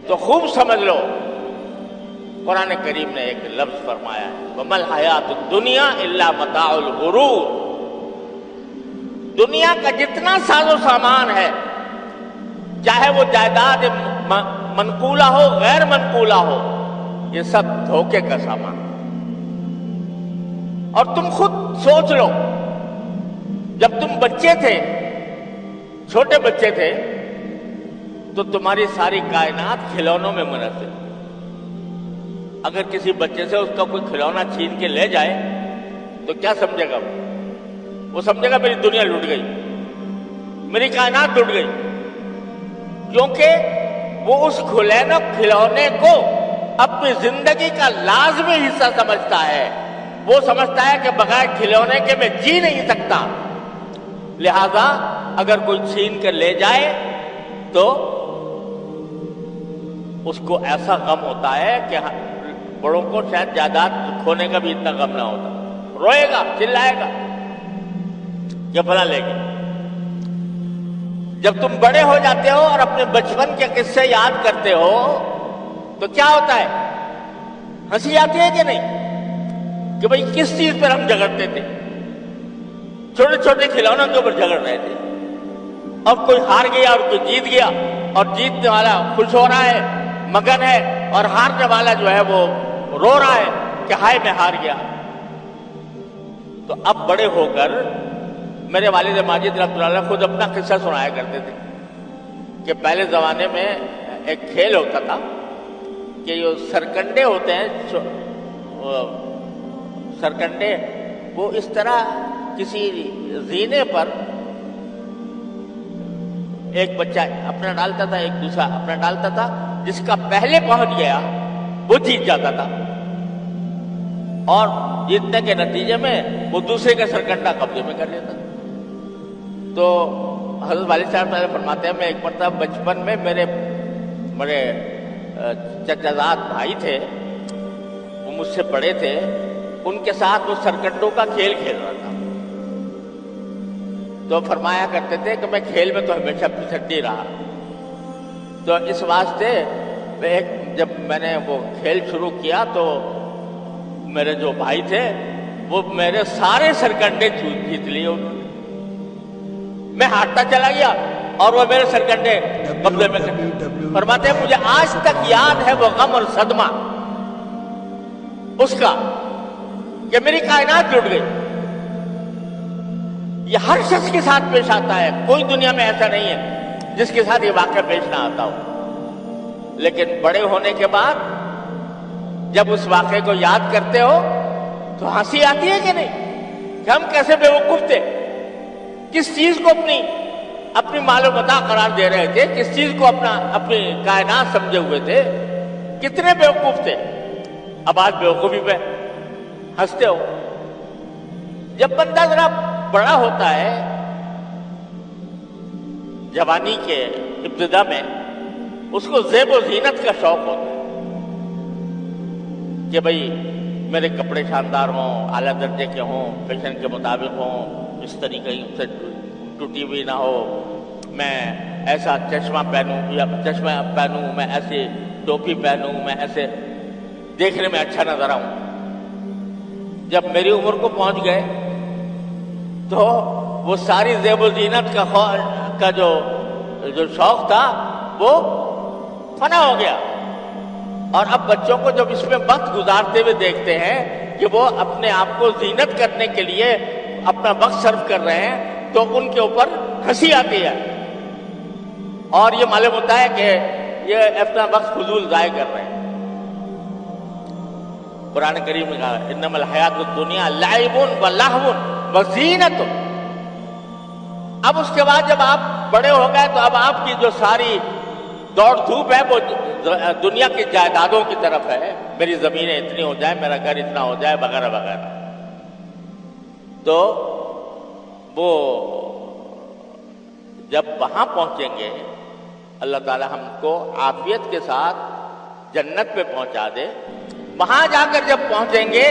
تو خوب سمجھ لو، قرآن کریم نے ایک لفظ فرمایا ہے وَمَا الْحَيَاةُ الدُّنْيَا إِلَّا مَتَاعُ الْغُرُورِ۔ دنیا کا جتنا ساز و سامان ہے، چاہے وہ جائیداد منقولہ ہو غیر منقولہ ہو، یہ سب دھوکے کا سامان۔ اور تم خود سوچ لو، جب تم بچے تھے، چھوٹے بچے تھے، تو تمہاری ساری کائنات کھلونوں میں منحصر۔ اگر کسی بچے سے اس کا کوئی کھلونا چھین کے لے جائے تو کیا سمجھے گا؟ وہ سمجھے گا میری دنیا لٹ گئی، میری کائنات لٹ گئی، کیونکہ وہ اس کھلونے کو اپنی زندگی کا لازمی حصہ سمجھتا ہے۔ وہ سمجھتا ہے کہ بغیر کھلونے کے میں جی نہیں سکتا، لہذا اگر کوئی چھین کر لے جائے تو اس کو ایسا غم ہوتا ہے کہ بڑوں کو شاید جائیداد کھونے کا بھی اتنا غم نہ ہوتا، روئے گا، چلائے گا کہ فلاں لے گئے۔ جب تم بڑے ہو جاتے ہو اور اپنے بچپن کے قصے یاد کرتے ہو تو کیا ہوتا ہے؟ ہنسی آتی ہے کہ نہیں؟ کہ بھئی کس چیز پر ہم جھگڑتے تھے، چھوٹے چھوٹے کھلونوں کے اوپر جھگڑ رہے تھے، اور کوئی ہار گیا اور کوئی جیت گیا، اور جیتنے والا خوش ہو رہا ہے، مگن ہے، اور ہارنے والا جو ہے وہ رو رہا ہے کہ ہائے میں ہار گیا۔ تو اب بڑے ہو کر میرے والد ماجد رحمۃ اللہ علیہ خود اپنا قصہ سنایا کرتے تھے کہ پہلے زمانے میں ایک کھیل ہوتا تھا کہ جو سرکنڈے ہوتے ہیں، سرکنڈے وہ اس طرح کسی زینے پر ایک بچہ اپنا ڈالتا تھا، ایک دوسرا اپنا ڈالتا تھا، جس کا پہلے پہنچ گیا وہ جیت جاتا تھا، اور جیتنے کے نتیجے میں وہ دوسرے کا سرکنڈا قبضے میں کر لیتا تھا۔ تو حضرت والد صاحب فرماتے ہیں میں ایک مرتبہ بچپن میں میرے چچا زاد بھائی تھے، وہ مجھ سے بڑے تھے، ان کے ساتھ وہ سرکنڈوں کا کھیل کھیل رہا تھا۔ تو فرمایا کرتے تھے کہ میں کھیل میں تو ہمیشہ پچھڑتی رہا، تو اس واسطے جب میں نے وہ کھیل شروع کیا تو میرے جو بھائی تھے وہ میرے سارے سرکنڈے جیت لیے، میں ہارتا چلا گیا اور وہ میرے سرکنڈے قبضے میں کر۔ فرماتے ہیں مجھے آج تک یاد ہے وہ غم اور صدمہ اس کا کہ میری کائنات لٹ گئی۔ یہ ہر شخص کے ساتھ پیش آتا ہے، کوئی دنیا میں ایسا نہیں ہے جس کے ساتھ یہ واقعہ پیش نہ آتا ہو۔ لیکن بڑے ہونے کے بعد جب اس واقعے کو یاد کرتے ہو تو ہنسی آتی ہے کہ نہیں کہ ہم کیسے بیوقوف تھے، کس چیز کو اپنی مال و متاع قرار دے رہے تھے، کس چیز کو اپنی کائنات سمجھے ہوئے تھے، کتنے بیوقوف تھے۔ اب آج بیوقوفی پہ ہنستے ہو۔ جب بندہ ذرا بڑا ہوتا ہے، جوانی کے ابتدا میں اس کو زیب و زینت کا شوق ہوتا ہے کہ بھئی میرے کپڑے شاندار ہوں، اعلیٰ درجے کے ہوں، فیشن کے مطابق ہوں، اس طریقے سے ٹوٹی ہوئی نہ ہو، میں ایسا چشمہ پہنوں، میں ایسی ٹوپی پہنوں، میں ایسے دیکھنے میں اچھا نظر آؤں۔ جب میری عمر کو پہنچ گئے تو وہ ساری زیب و زینت کا جو شوق تھا وہ فنا ہو گیا، اور اب بچوں کو جب اس میں وقت گزارتے ہوئے دیکھتے ہیں کہ وہ اپنے آپ کو زینت کرنے کے لیے اپنا وقت صرف کر رہے ہیں تو ان کے اوپر ہنسی آتی ہے، اور یہ معلوم ہوتا ہے کہ یہ اپنا وقت فضول ضائع کر رہے ہیں۔ قرآن کریم میں کہا انما الحیات الدنیا لعب و لہو و زینت۔ اب اس کے بعد جب آپ بڑے ہو گئے تو اب آپ کی جو ساری دوڑ دھوپ ہے وہ دنیا کی جائیدادوں کی طرف ہے، میری زمینیں اتنی ہو جائے، میرا گھر اتنا ہو جائے، وغیرہ وغیرہ۔ تو وہ جب وہاں پہنچیں گے اللہ تعالی ہم کو عافیت کے ساتھ جنت پہ پہنچا دے، وہاں جا کر جب پہنچیں گے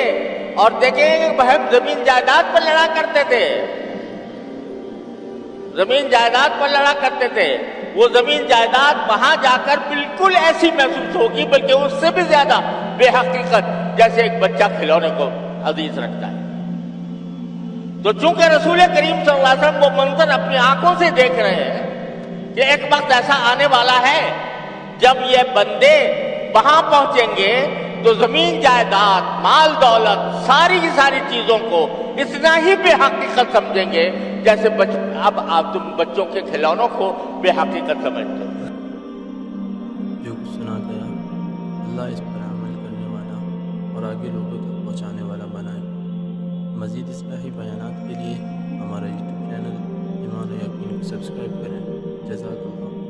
اور دیکھیں گے کہ ہم زمین جائیداد پر لڑا کرتے تھے، زمین جائیداد پر لڑا کرتے تھے، وہ زمین جائیداد وہاں جا کر بالکل ایسی محسوس ہوگی، بلکہ اس سے بھی زیادہ بے حقیقت، جیسے ایک بچہ کھلونے کو عزیز رکھتا ہے۔ تو چونکہ رسول کریم صلی اللہ علیہ وسلم وہ منظر اپنی آنکھوں سے دیکھ رہے ہیں کہ ایک وقت ایسا آنے والا ہے جب یہ بندے وہاں پہنچیں گے تو زمین جائیداد، مال دولت، ساری کی ساری چیزوں کو اتنا ہی بے حقیقت سمجھیں گے جیسے اب آپ تم بچوں کے کھلونوں کو بے حقیقت سمجھتے ہو۔ جو کچھ سنا گیا اللہ اس پر عمل کرنے والا اور آگے لوگوں تک پہنچانے والا بنائے۔ مزید اصلاحی بیانات کے لیے ہمارا یوٹیوب چینل ایمان و یقین کو سبسکرائب کریں۔ جزاک اللہ۔